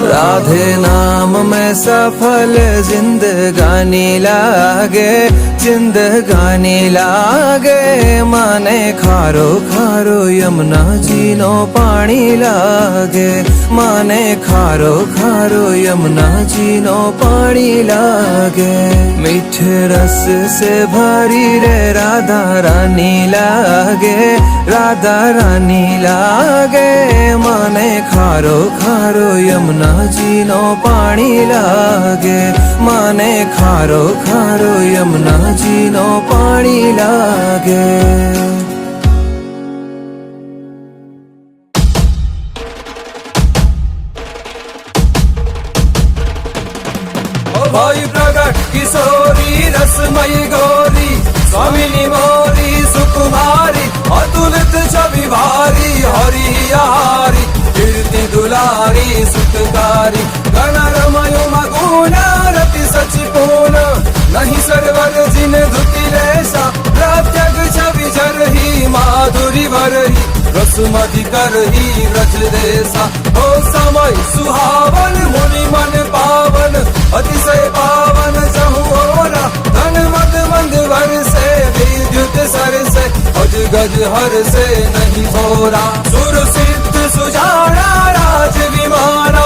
राधे नाम में सफल जिंदगानी लागे, जिंदगानी लागे। माने खारो खारो यमुना जी नो पानी लागे, माने खारो खारो यमुना जी नो पानी लागे। मीठे रस से भरी रे राधा रानी लागे, राधा रानी लागे। माने खारो खारो यमुना जी नो पानी लागे, माने खारो खारो यमुना जी नो पानी लागे। भाई प्रगट किशोरी रसमयी गौरी, स्वामिनी मोरी सुकुमारी, अतुलित छवि भारी हरि हारी, कीर्ति दुलारी सुतकारी। गणरमयो मगुना रति सचि पूर्ण, नहीं सरवर जिन धुति लेसा। प्रत्यग छवि झरही माधुरी भरही, रसमति करही व्रज देसा। ओ समय सुहावन मुनि मन पावन, अतिशय पावन जहु ओरा। धन मद मंद वर से विद्युत सर से, अज गज हर से नहीं थोरा। सुर सिद्ध सुजाना राज विमाना,